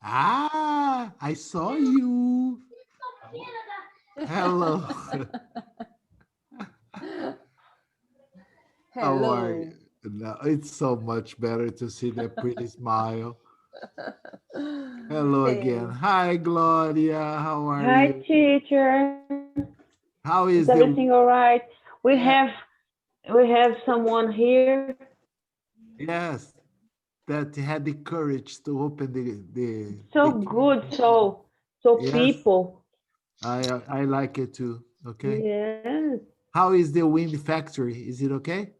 Ah, I saw you. Hello. How are you? Hello. No, it's so much better to see that pretty smile. Hello again. Thanks. Hi, Gloria. How are Hi, you? teacher. Is How is everything the? all right? We Uh, have we have someone here. yes, that had the courage to open the So good, camera. so Yes, people. I like it too. Okay. Yes. How is the wind factory? Is it okay?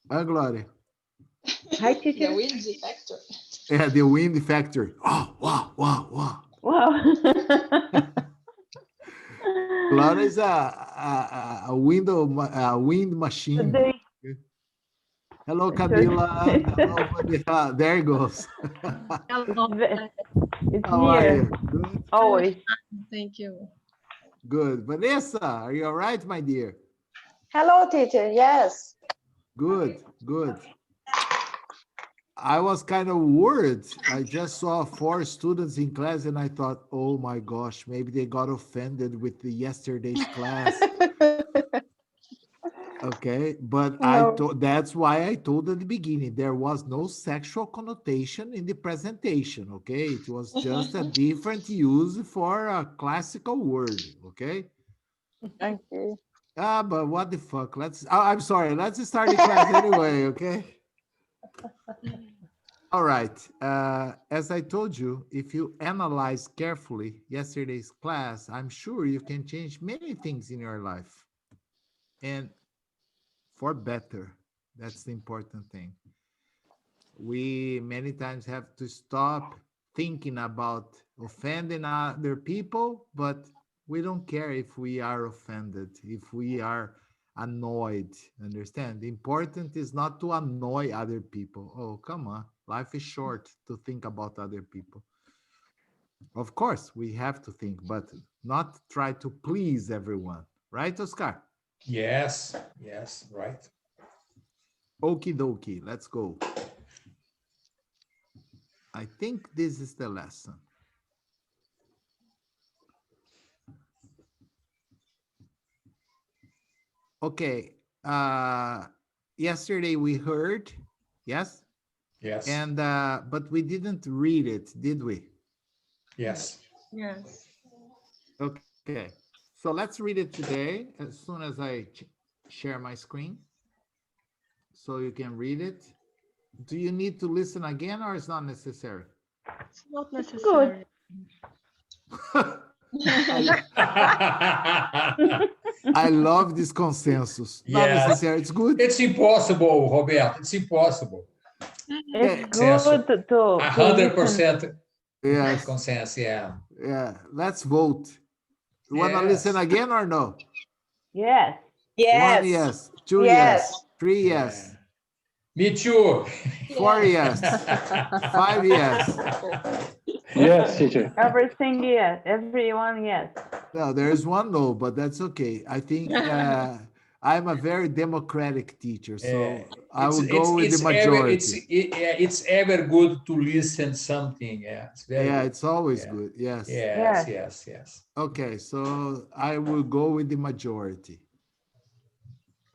Gloria. Hi, The teacher. wind factor. Yeah, the wind factory. Oh, wow, wow, wow. Wow. Gloria is a wind machine. Today, Hello, today Camila. Hello, Vanessa. There it goes. it's Hello. it's How are near you? Good. always. Thank you. Good. Vanessa, are you all right, my dear? Hello, teacher. Yes. Good. Good. I was kind of worried. I just saw 4 students in class and I thought, oh my gosh, maybe they got offended with the yesterday's class. Okay, but I No. told that's why I told at the beginning there was no sexual connotation in the presentation. Okay, it was just a different use for a classical word. Okay, Okay. but what the fuck? I'm sorry. Let's start the class anyway. Okay. All right. As I told you, if you analyze carefully yesterday's class, I'm sure you can change many things in your life and for better. That's the important thing. We many times have to stop thinking about offending other people, but we don't care if we are offended, if we are annoyed. Understand? The important is not to annoy other people. Oh, come on. Life is short to think about other people. Of course, we have to think, but not try to please everyone. Right, Oscar? Yes, yes, right. Okie dokie. Let's go. I think this is the lesson. Okay. Yesterday we heard, yes, Yes, and but we didn't read it, did we? yes. Yes. Okay. So let's read it today as soon as I share my screen, so you can read it. Do you need to listen again, or it's not necessary? It's not It's good. necessary. I I love this consensus. Not Yes, necessary. It's good. it's impossible, Roberto. It's impossible. It's Yeah. Consensus. good to listen. 100% Yes. consensus. Yeah. Yeah. Let's vote. You want to listen Yes. again or no? Yes. One Yes. yes, two yes, Yes. 3 Yeah. yes, Me too. 4 Yes. yes, 5 yes. Yes, teacher. Everything yes. Everyone yes. No, there's one no, but that's okay. I think I'm a very democratic teacher, Yeah. so I will go with the It's ever majority. yeah, it's ever good to listen something. Yeah, it's very Yeah, good. it's always Yeah. good. Yes. Yes, Yes. yes, yes. Okay, so I will go with the majority.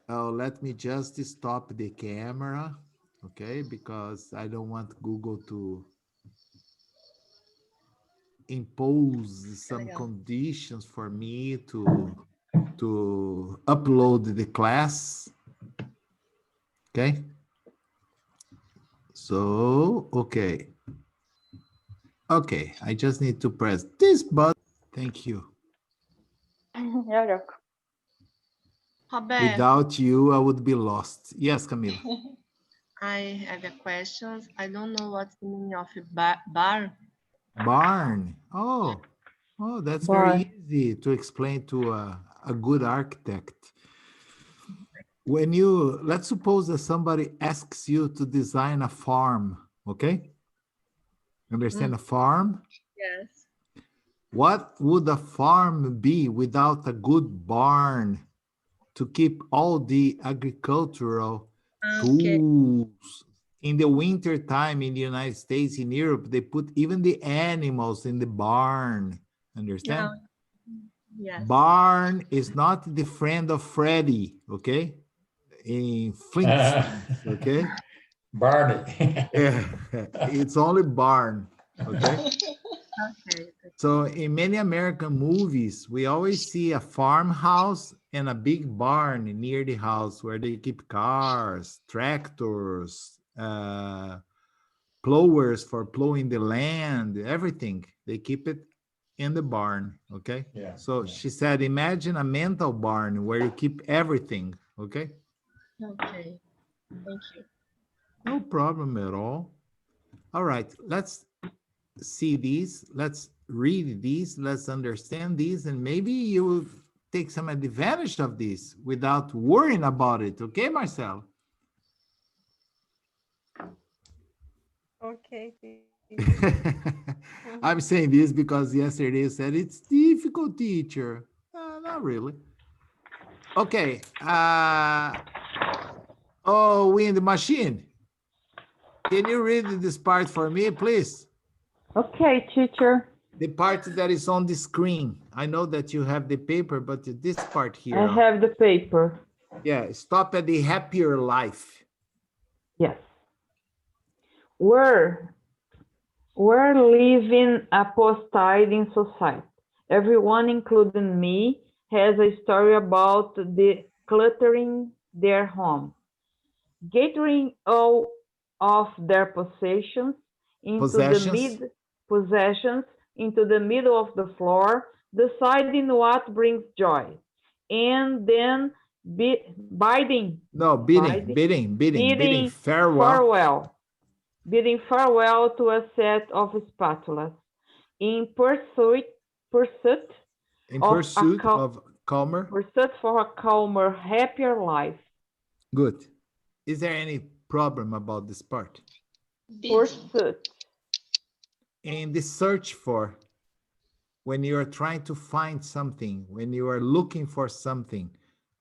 Oh, let me just stop the camera, okay, because I don't want Google to impose some Legal. conditions for me to upload the class. Okay. So, okay. Okay, I just need to press this button. Thank you. You're welcome. Roberto, Without you, I would be lost. Yes, Camila. I have a question. I don't know what's the meaning of bar. Barn. Oh, that's Bar. very easy to explain to a good architect. When you, let's suppose that somebody asks you to design a farm, okay? Understand a farm? Yes. What would a farm be without a good barn to keep all the agricultural Okay. tools, In the winter time in the United States, in Europe, they put even the animals in the barn. Understand? Yes. Barn is not the friend of Freddy, okay? In Flintstones, okay? Barney. Yeah, it's only barn, okay? Okay. So in many American movies, we always see a farmhouse and a big barn near the house where they keep cars, tractors, plowers for plowing the land, everything. They keep it in the barn, okay? Yeah, So yeah. she said, imagine a mental barn where you keep everything, okay? Okay. Thank you. No problem at all. All right, let's see these. Let's read these. Let's understand these. And maybe you will take some advantage of this without worrying about it. Okay, Marcel? Okay. I'm saying this because yesterday you said it's difficult, teacher. Not really. Okay. Oh, wind machine. Can you read this part for me, please? Okay, teacher. The part that is on the screen. I know that you have the paper, but this part here. I have the paper. Yeah, stop at the happier life. Yes. We're living a post-tiding society. Everyone, including me, has a story about decluttering their home, gathering all of their possessions into the middle of the floor, deciding what brings joy, and then bidding farewell to a set of spatulas in pursuit of calmer. For a calmer, happier life. Good. Is there any problem about this part? Pursuit. In the search for, when you are trying to find something, when you are looking for something,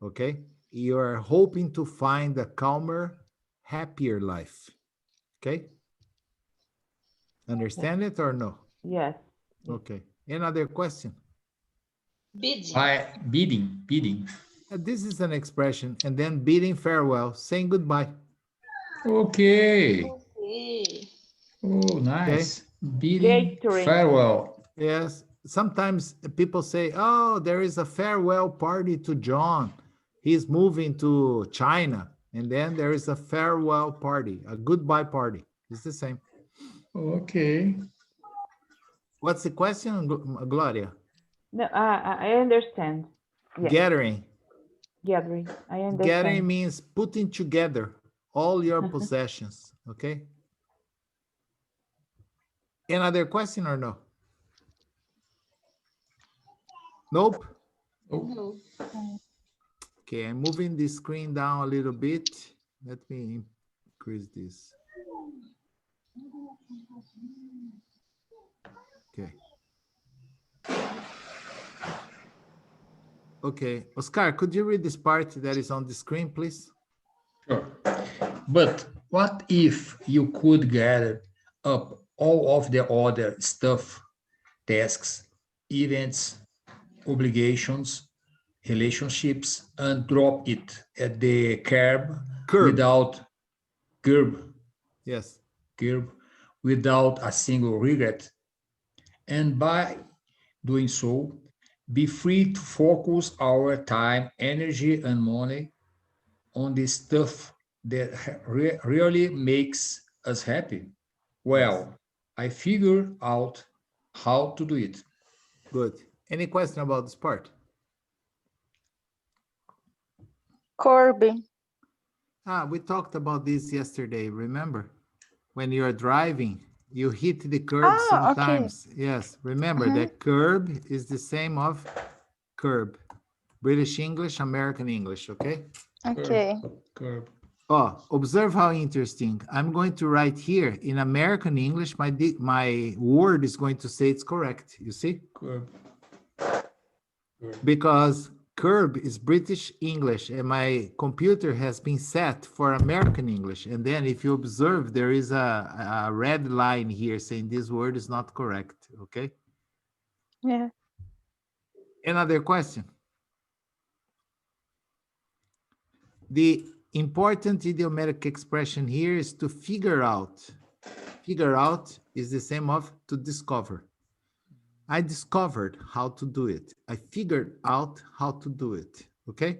okay? You are hoping to find a calmer, happier life, okay? Understand it or no? Yes. Okay. Another question? Bidding. This is an expression, and then bidding farewell, saying goodbye. Okay. Oh, nice. Bidding farewell. Yes. Sometimes people say, oh, there is a farewell party to John. He's moving to China. And then there is a farewell party, a goodbye party. It's the same. Okay. What's the question, Gloria? No, I understand. Yes. Gathering. I understand. Gathering means putting together all your possessions, okay? Another question or no? Nope. Oh. Okay, I'm moving the screen down a little bit. Let me increase this. Okay. Okay, Oscar, could you read this part that is on the screen, please? Sure. But what if you could gather up all of the other stuff, tasks, events, obligations, relationships, and drop it at the curb. Without curb. Yes. Curb, without a single regret. And by doing so, be free to focus our time, energy, and money on the stuff that really makes us happy. Well, yes. I figured out how to do it. Good. Any question about this part? Corby. We talked about this yesterday, remember? When you are driving, you hit the curb sometimes. Okay. Yes, remember that curb is the same of curb. British English, American English, okay? Okay. Curb. Oh, observe how interesting. I'm going to write here in American English, my word is going to say it's correct, you see? Curb. Because Curb is British English, and my computer has been set for American English. And then if you observe, there is a red line here saying this word is not correct, okay? Yeah. Another question. The important idiomatic expression here is to figure out. Figure out is the same of to discover. I discovered how to do it. I figured out how to do it. Okay?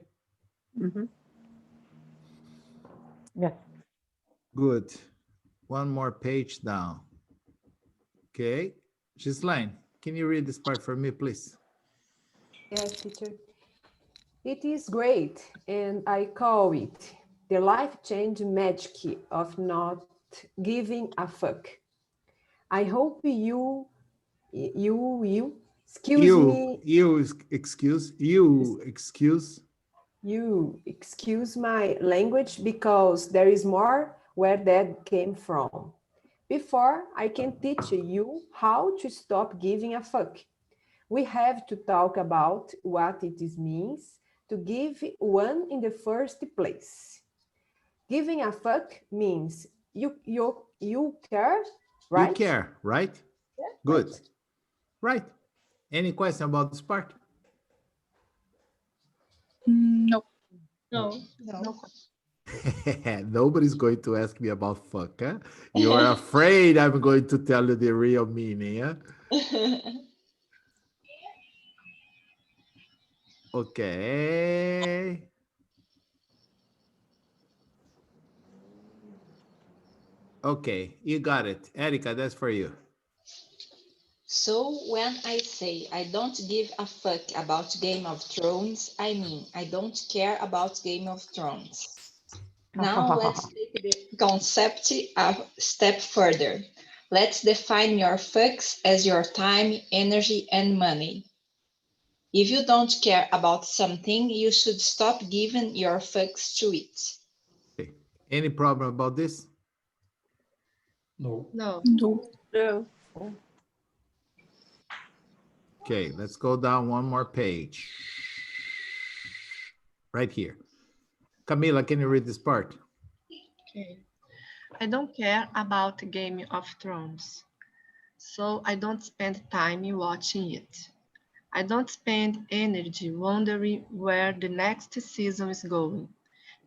Yes. Good. One more page down. Okay. Ghislaine, can you read this part for me, please? Yes, teacher. It is great, and I call it the life-changing magic of not giving a fuck. I hope you excuse me, You excuse my language because there is more where that came from. Before I can teach you how to stop giving a fuck, we have to talk about what it means to give one in the first place. Giving a fuck means you care, right? You care, right? Yeah, Good. right. Right. Any question about this part? No. No. No. Nobody's going to ask me about fuck, huh? You're afraid I'm going to tell you the real meaning, huh? Okay. Okay, you got it. Erica, that's for you. So when I say I don't give a fuck about Game of Thrones, I mean I don't care about Game of Thrones. Now let's take the concept a step further. Let's define your fucks as your time, energy, and money. If you don't care about something, you should stop giving your fucks to it. Okay. Any problem about this? No. No. No. No. Okay, let's go down one more page. Right here. Camila, can you read this part? Okay. I don't care about Game of Thrones, so I don't spend time watching it. I don't spend energy wondering where the next season is going.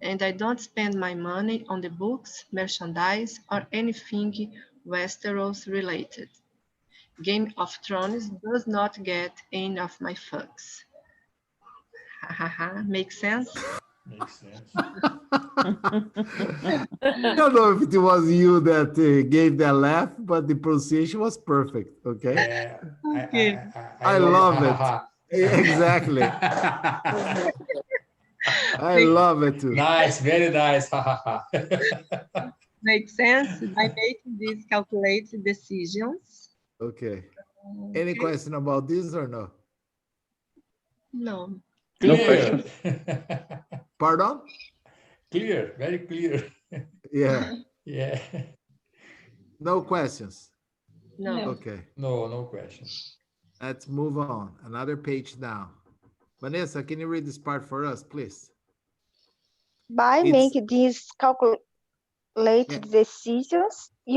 And I don't spend my money on the books, merchandise, or anything Westeros related. Game of Thrones does not get any of my fucks. Hahaha, makes sense? Makes sense. I don't know if it was you that gave that laugh, but the pronunciation was perfect. Okay. Yeah, Okay. I love it. ha, ha. Exactly. I love it too. Nice, very nice. Ha, ha, ha. Makes sense by making these calculated decisions. Okay. Any Okay. question about this or no? No. No Clear. Pardon? Clear, very clear. Yeah. Yeah. No questions. No. Okay. No questions. Let's move on. Another page down. Vanessa, can you read this part for us, please? By It's- making these calculated Yeah. decisions, you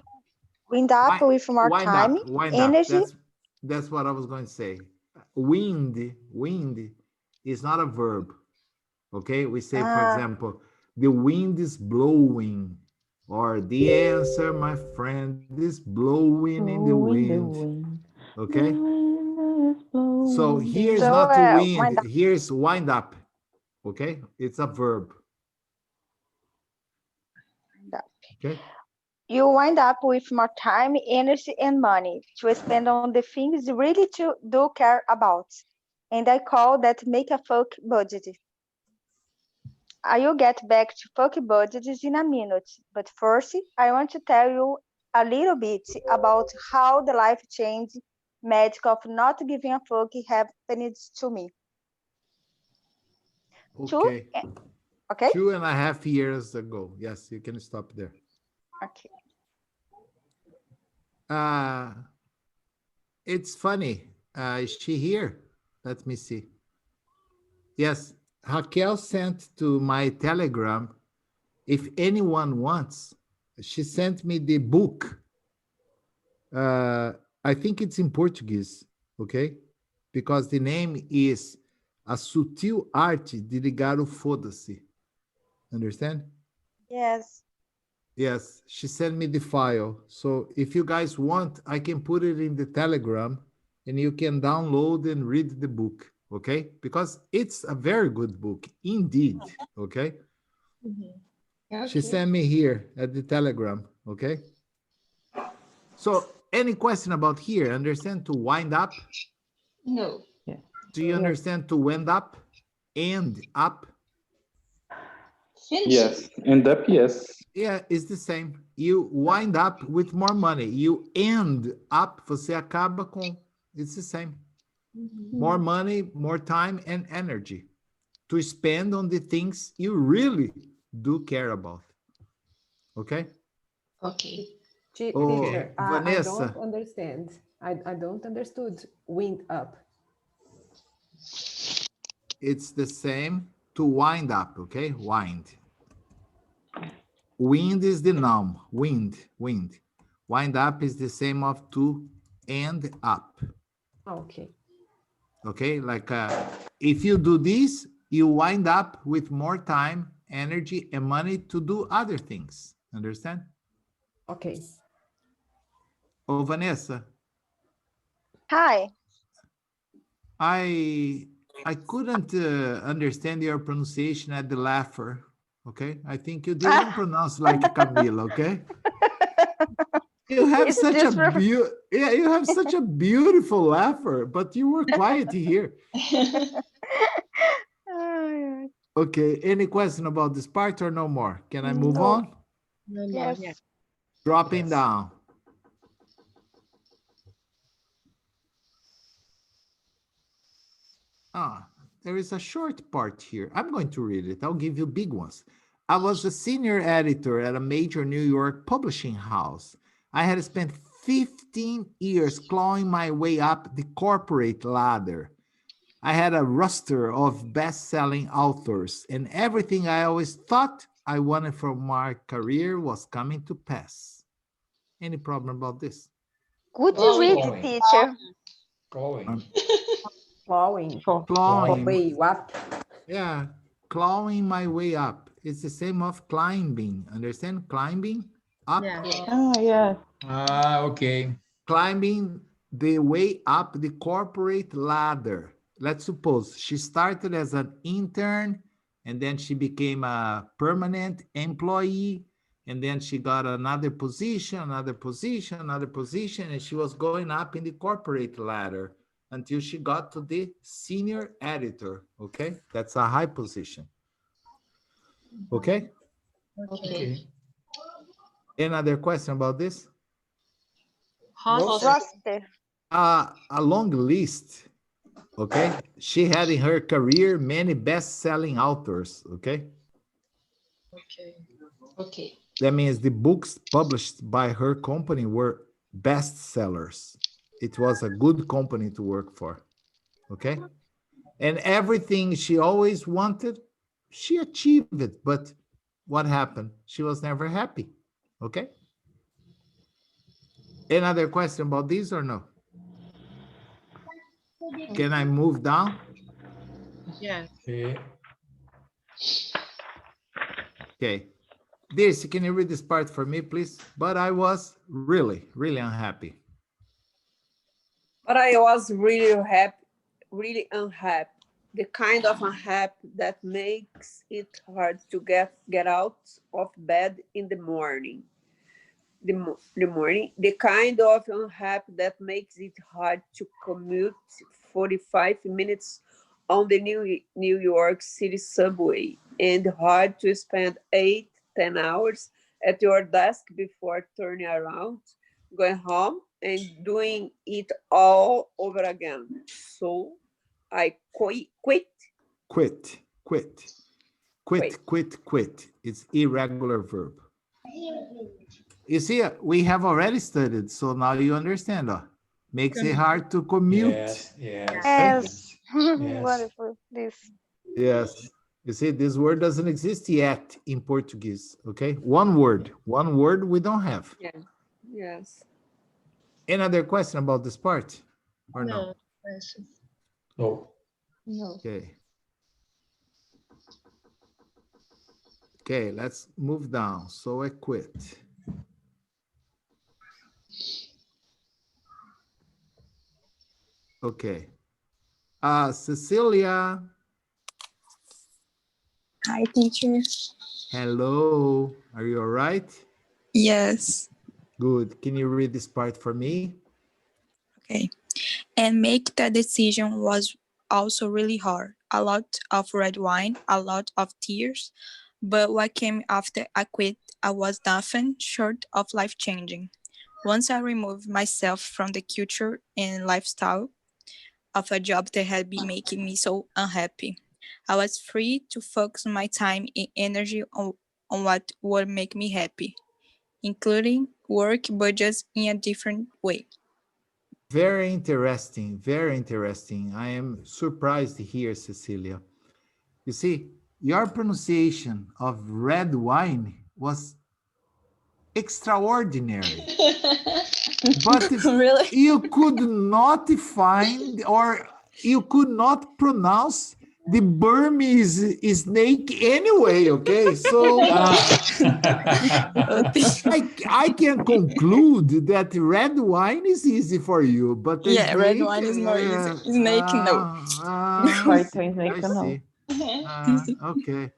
wind up with more Wind time, up, wind energy. up. That's what I was going to say. Wind is not a verb. Okay, we say, for example, the wind is blowing, or the answer, my friend, is blowing in the wind. Okay, so here's So, not to wind, wind up. here's wind up. Okay, it's a verb. Okay, You wind up with more time, energy, and money to spend on the things you really do care about. And I call that make a fuck budget. I will get back to fuck budgets in a minute, but first I want to tell you a little bit about how the life change magic of not giving a fuck happened to me. okay. Okay? 2.5 years ago. Yes, you can stop there. Okay. It's funny. Is she here? Let me see. Yes, Raquel sent to my Telegram. If anyone wants, she sent me the book. I think it's in Portuguese, okay? Because the name is A Sutil Arte de Ligar o Foda-se. Understand? Yes. Yes, she sent me the file. So if you guys want, I can put it in the Telegram and you can download and read the book, okay? Because it's a very good book, indeed, okay? She Okay. sent me here at the Telegram, okay? So any question about here? Understand to wind up? No. Do you understand to wind up? End up? Finish Yes. End up, yes. Yeah, it's the same. You wind up with more money. You end up, você acaba com, it's the same. More money, more time and energy to spend on the things you really do care about. Okay? Okay. Oh, Teacher, I Vanessa. don't understand. I don't understood wind up. It's the same to wind up, okay? Wind. Wind is the noun. Wind. Wind up is the same of to end up. Okay. Okay, like if you do this, you wind up with more time, energy, and money to do other things. Understand? Okay. Oh, Vanessa, Hi. I couldn't understand your pronunciation at the laugher. Okay, I think you didn't pronounce like Camila. Okay, you have It's such a just you have such a beautiful laugher, but you were quiet here. Okay, any question about this part or no more? Can I move No. on? No more. Yes. Yeah. Dropping down. There is a short part here. I'm going to read it. I'll give you big ones. I was a senior editor at a major New York publishing house. I had spent 15 years clawing my way up the corporate ladder. I had a roster of best-selling authors, and everything I always thought I wanted from my career was coming to pass. Any problem about this? Good Glowing. read, teacher. Glowing. Plowing. Clawing. Way up. Yeah, clawing my way up. It's the same of climbing. Understand? Climbing up. Yeah. Ah, yes. Okay. Climbing the way up the corporate ladder. Let's suppose she started as an intern and then she became a permanent employee and then she got another position, another position, another position, and she was going up in the corporate ladder until she got to the senior editor. Okay, that's a high position. Okay. Okay. Another question about this? Roster. Roster. A long list. Okay, she had in her career many best-selling authors. Okay, Okay. Okay. that means the books published by her company were bestsellers. It was a good company to work for. Okay, and everything she always wanted, she achieved it. But what happened? She was never happy. Okay. Another question about this or no? Can I move down? Yes. Okay. Okay. Dirce, can you read this part for me, please? But I was really, really unhappy. But I was really unhappy. The kind of unhappy that makes it hard to get out of bed in the morning. The kind of unhappy that makes it hard to commute 45 minutes on the New York City subway and hard to spend 8-10 hours at your desk before turning around, going home and doing it all over again. So I quit. Quit. It's irregular verb. You see, we have already studied, so now you understand. Makes it hard to commute. Yes. Yes. Yes. Wonderful. This. Yes. You see, this word doesn't exist yet in Portuguese. Okay. One word we don't have. Yeah. Yes. Any other question about this part or no? No questions. No. No. Okay. Okay, let's move down. So I quit. Okay. Cecilia, Hi, teacher. hello. Are you all right? Yes. Good. Can you read this part for me? Okay. And make the decision was also really hard. A lot of red wine, a lot of tears. But what came after I quit, I was nothing short of life changing. Once I removed myself from the culture and lifestyle of a job that had been making me so unhappy, I was free to focus my time and energy on what would make me happy, including work budgets in a different way. Very interesting. Very interesting. I am surprised here, Cecilia. You see, your pronunciation of red wine was extraordinary. But Really? you could not find or you could not pronounce the Burmese snake anyway, okay? So I can conclude that red wine is easy for you, but the Yeah, red snake, wine is more easy. Snake, no. Python snake, I no. see. Okay.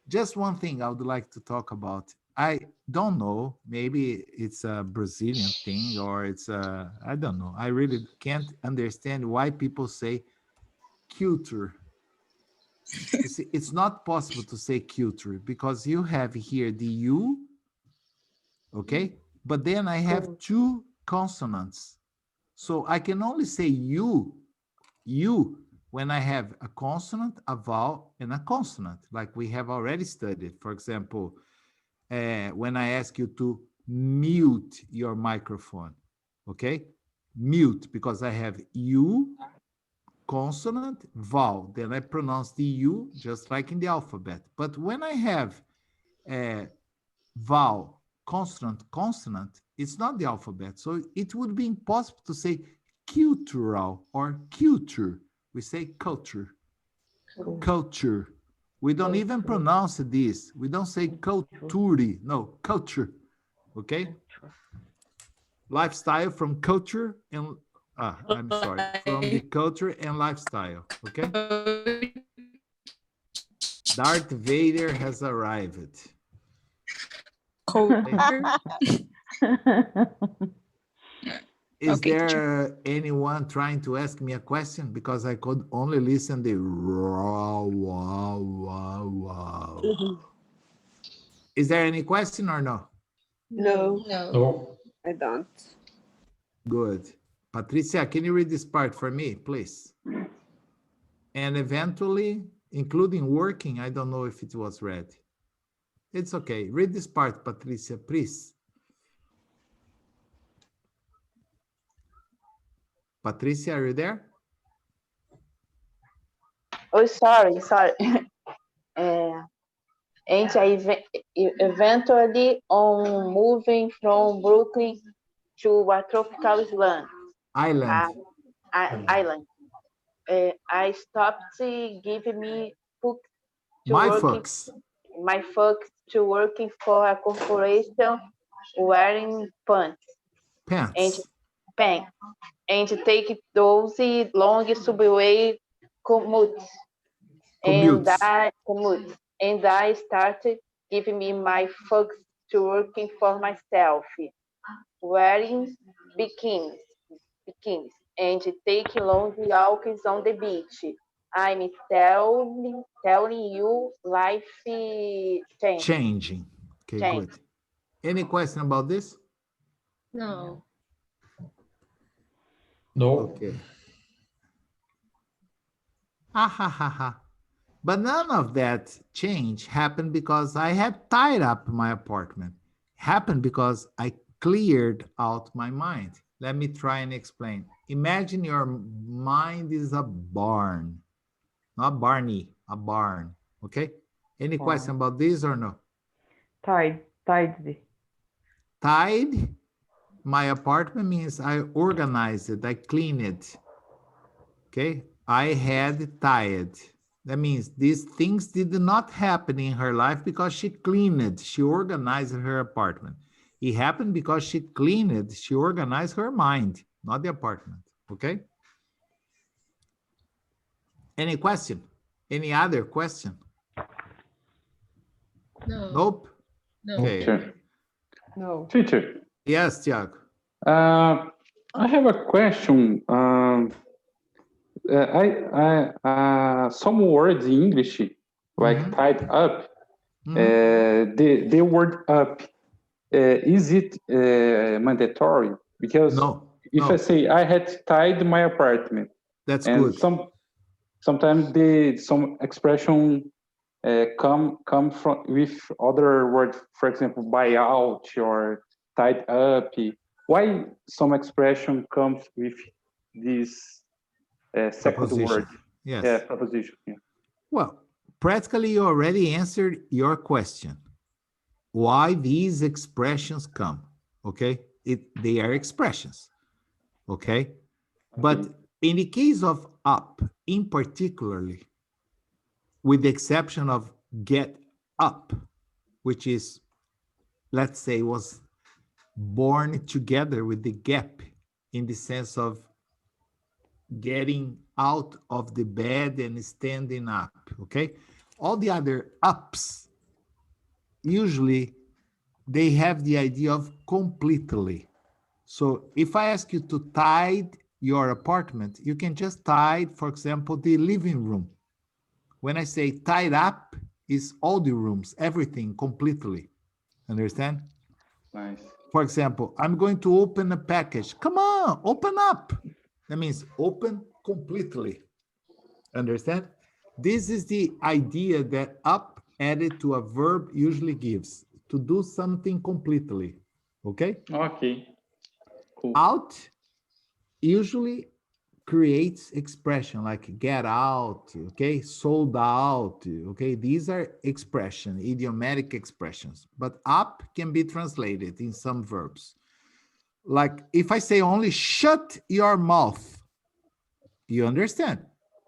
Just one thing I would like to talk about. I don't know. Maybe it's a Brazilian thing or it's a, I don't know. I really can't understand why people say culture. You see, it's not possible to say culture because you have here the U, okay? But then I have two consonants. So I can only say you, when I have a consonant, a vowel, and a consonant, like we have already studied. For example, when I ask you to mute your microphone, okay? Mute, because I have you, consonant, vowel. Then I pronounce the U just like in the alphabet. But when I have vowel, consonant, consonant, it's not the alphabet. So it would be impossible to say cultural or culture. We say culture, culture. We don't even pronounce this. We don't say culture, no, culture, okay? Lifestyle from culture and, I'm sorry, from the culture and lifestyle, okay? Darth Vader has arrived. Culture. Is Okay, teacher. there anyone trying to ask me a question? Because I could only listen the raw, wow, wow, wow. Is there any question or no? No, No. No. I don't. Good. Patricia, can you read this part for me, please? And eventually, including working, I don't know if it was read. It's okay. Read this part, Patricia, please. Patricia, are you there? Oh, sorry. And eventually on moving from Brooklyn to a tropical Island. island. I stopped giving me fuck to My working fucks. my fuck to working for a corporation wearing pants and Pants. pants and take those long subway commutes. Commutes. And I started giving me my fucks to working for myself, wearing bikinis, and taking long walks on the beach. I'm telling you, life Changing. Okay, change. good. Any question about this? No. No. Okay. Ha ha ha ha. But none of that change happened because I had tied up my apartment. Happened because I cleared out my mind. Let me try and explain. Imagine your mind is a barn, not Barney, a barn. Okay. Any Barn. question about this or no? Tidy. Tied my apartment means I organized it, I cleaned it. Okay. I had tied. That means these things did not happen in her life because she cleaned it. She organized her apartment. It happened because she cleaned it. She organized her mind, not the apartment. Okay. Any question? Any other question? No. Nope. No. Okay. Teacher. No. Teacher, Yes, Tiago. I have a question. Some words in English, like Mhm. tied up, Mhm. the word up, is it mandatory? Because No, if I no, say I had tied my apartment, that's and good. sometimes some expression come from with other words, for example, buy out or tied up. Why some expression comes with this second word? Preposition. Yes. Preposition. Yeah. Well, practically you already answered your question. Why these expressions come? Okay. They are expressions. Okay. But Okay. in the case of up, in particularly, with the exception of get up, which is, let's say, was born together with the gap in the sense of getting out of the bed and standing up. Okay. All the other ups, usually they have the idea of completely. So if I ask you to tide your apartment, you can just tide, for example, the living room. When I say tied up, is all the rooms, everything completely. Understand? Nice. For example, I'm going to open a package. Come on, open up. That means open completely. Understand? This is the idea that up added to a verb usually gives, to do something completely. Okay? Okay. Cool. Out usually creates expression like get out, okay, sold out, okay. These are expression, idiomatic expressions, but up can be translated in some verbs. Like if I say only shut your mouth, you understand.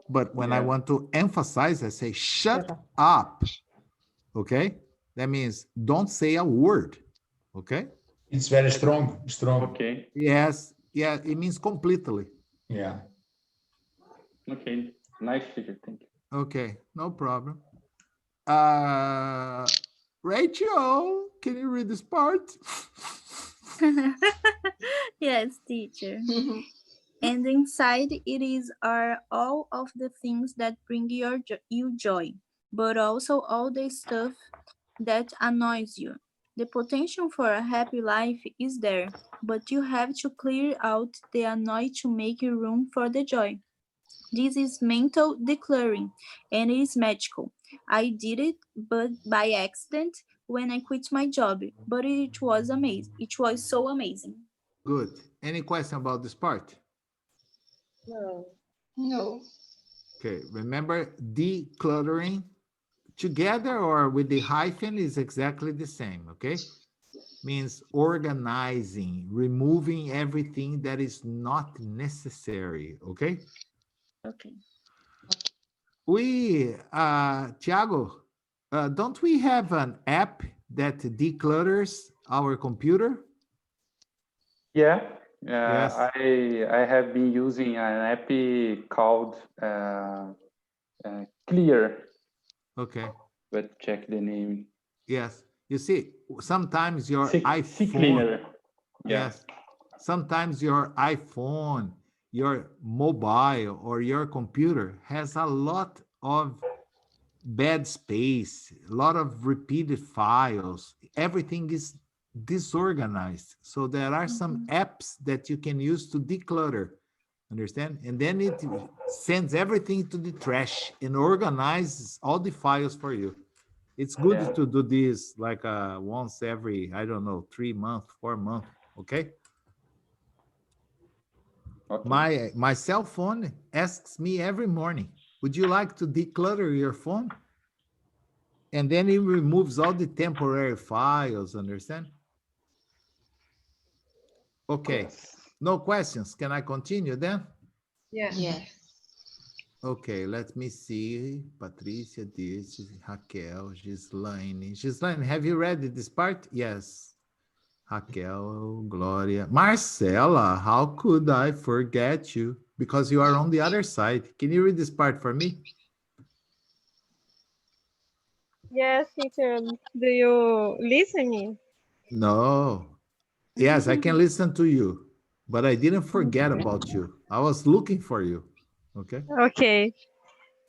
But when I Yeah. want to emphasize, I say shut up, okay. That means don't say a word, okay. It's very strong. Okay. Yes, yeah, it means completely. Yeah. Okay. Nice figure. Thank you. Okay, no problem. Rachel, can you read this part? Yes, teacher. And inside it is are all of the things that bring you joy, but also all the stuff that annoys you. The potential for a happy life is there, but you have to clear out the annoy to make room for the joy. This is mental decluttering, and it is magical. I did it, but by accident when I quit my job. But it was amazing. It was so amazing. Good. Any question about this part? No. No. Okay, remember decluttering together or with the hyphen is exactly the same, okay? Means organizing, removing everything that is not necessary, okay? Okay. Tiago, don't we have an app that declutters our computer? Yeah. Yes. I have been using an app called Clear. Okay. But check the name. Yes. You see, sometimes your C iPhone. Cleaner. Yeah. Yes. Sometimes your iPhone, your mobile, or your computer has a lot of bad space, a lot of repeated files. Everything is disorganized. So there are some apps that you can use to declutter. Understand? And then it sends everything to the trash and organizes all the files for you. It's good Yeah. to do this like once every, I don't know, 3 months, 4 months. Okay. Okay. My cell phone asks me every morning, Would you like to declutter your phone? And then it removes all the temporary files, understand? Okay, Yes. no questions. Can I continue then? Yes. Yes. Okay, let me see. Patricia, this, Raquel, Gislaine. Gislaine, have you read this part? Yes. Raquel, Gloria. Marcela, how could I forget you? Because you are on the other side. Can you read this part for me? Yes, teacher. Do you listen me? No. Yes, I can listen to you, but I didn't forget about you. I was looking for you. Okay. Okay.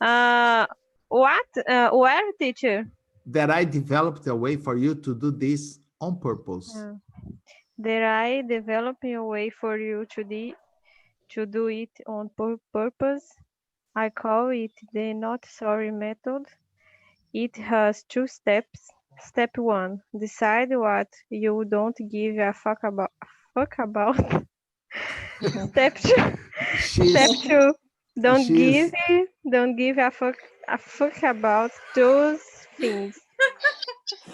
What? Where, teacher? That I developed a way for you to do this on purpose. Did I develop a way for you to do it on purpose? I call it the not sorry method. It has two steps. Step one, decide what you don't give a fuck about. Step two, step She's two, she's don't give a fuck about those things.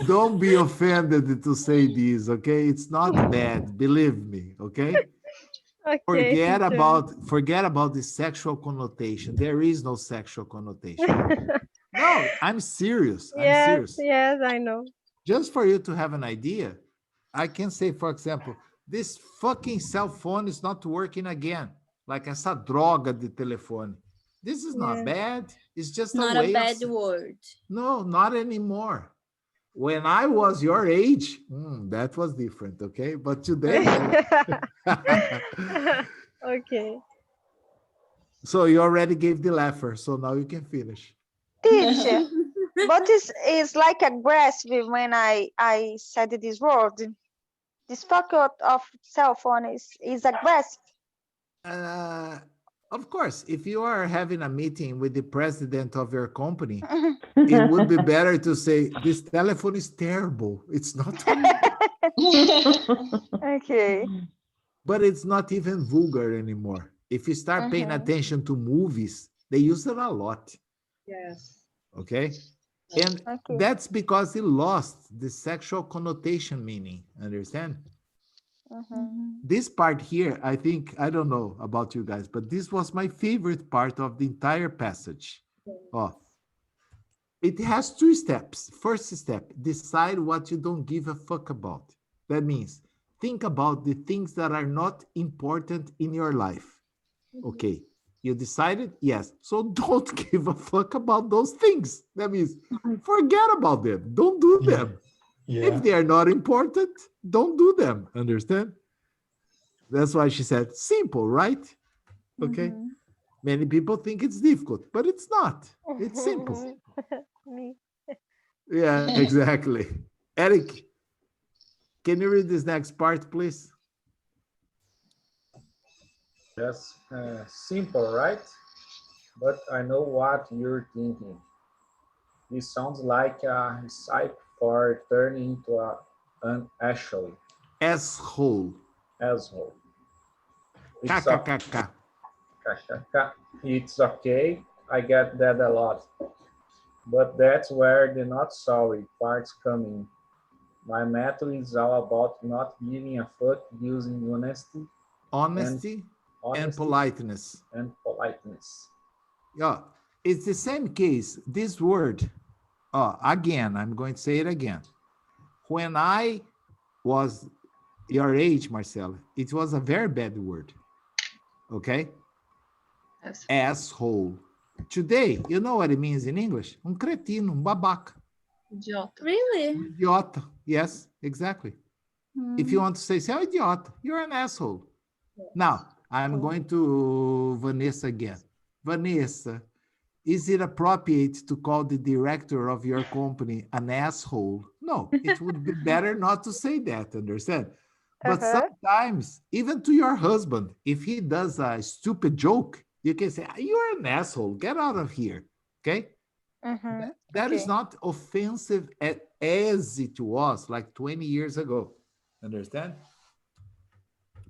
don't be offended to say this, okay? It's not bad, believe me, okay? Okay, teacher. Forget about the sexual connotation. There is no sexual connotation. No, I'm serious. I'm Yes, serious. yes, I know. Just for you to have an idea, I can say, for example, this fucking cell phone is not working again. Like essa droga de telefone. This is not Yeah. bad. It's just Not a a way bad of. word. No, not anymore. When I was your age, that was different, okay? But today, no. Okay. So you already gave the laugher, so now you can finish. Teacher, but it's like aggressive when I said this word. This fuck of cell phone is aggressive. Uh, of course, if you are having a meeting with the president of your company, it would be better to say, this telephone is terrible. It's not, Okay. but it's not even vulgar anymore. If you start paying attention to movies, they use it a lot. Yes. Okay. And Okay. that's because it lost the sexual connotation meaning. Understand? This part here, I think, I don't know about you guys, but this was my favorite part of the entire passage. Oh, it has two steps. First step, decide what you don't give a fuck about. That means think about the things that are not important in your life. Okay, you decided? Yes. So don't give a fuck about those things. That means forget about them. Don't do them. If they are not important, don't do them. Understand? That's why she said simple, right? Okay. Many people think it's difficult, but it's not. It's simple. Me. Yeah, exactly. Eric, can you read this next part, please? Yes, simple, right? But I know what you're thinking. This sounds like a recipe for turning into an asshole. Asshole. Asshole. KKKK. It's okay. I get that a lot. But that's where the not sorry part's come in. My method is all about not giving a fuck using Honesty and politeness. And politeness. Yeah, it's the same case. This word, again, I'm going to say it again. When I was your age, Marcela, it was a very bad word. Okay? Asshole. Today, you know what it means in English? Cretino, babaca. Idiota. Really? Idiota. Yes, exactly. If you want to say, idiota, you're an asshole. Now, I'm going to Vanessa again. Vanessa, is it appropriate to call the director of your company an asshole? No, it would be better not to say that, understand? But sometimes, even to your husband, if he does a stupid joke, you can say, you're an asshole, get out of here, okay? That is not offensive as it was like 20 years ago, understand?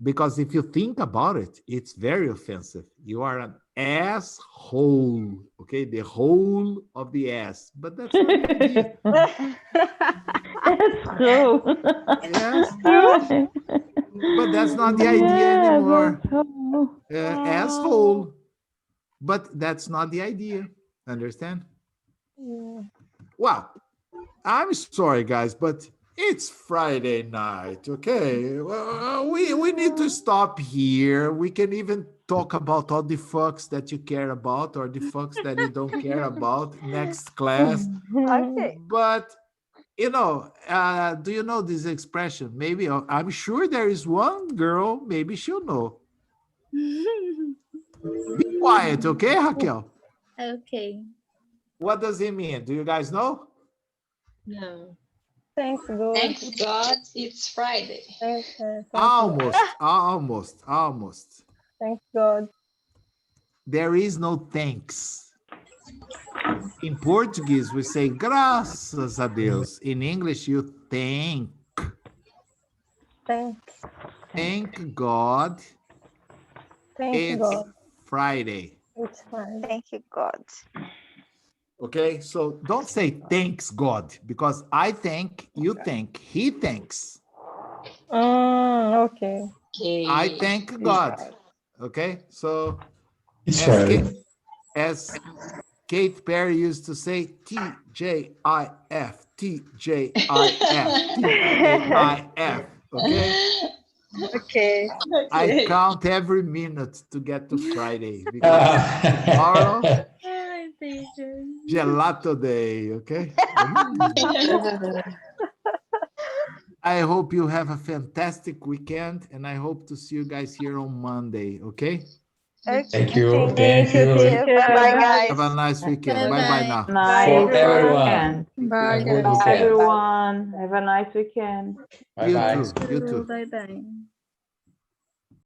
Because if you think about it, it's very offensive. You are an asshole. Okay, the whole of the ass. But that's not the idea. Asshole. Yes, but that's not the idea Yes, anymore. asshole. Asshole. But that's not the idea. Understand? Wow. I'm sorry, guys, but it's Friday night, okay? Well, we need to stop here. We can even talk about all the fucks that you care about or the fucks that you don't care about next class. Okay. But, do you know this expression? Maybe, I'm sure there is one girl, maybe she'll know. Be quiet, okay, Raquel? Okay. What does it mean? Do you guys know? No. Thanks God. Thank God it's Friday. Almost. Thank God. There is no thanks. In Portuguese, we say graças a Deus. In English, you thank. Thank God. Thank It's God. Friday. It's fine. Thank you, God. Okay, so don't say thanks God, because I thank, you thank, he thanks. Okay. I thank God. Okay, so It's Friday. as Kate Perry used to say, TJIF, TJIF, TJIF. Okay? Okay. I count every minute to get to Friday because tomorrow, gelato day, okay? I hope you have a fantastic weekend and I hope to see you guys here on Monday, okay? Thank you. Thank Thank you. Bye-bye, guys. Have a nice weekend. Bye-bye now. Nice For everyone. weekend. Bye, Good guys. weekend. Everyone, have a nice weekend. Bye You bye. too. You too. Bye bye.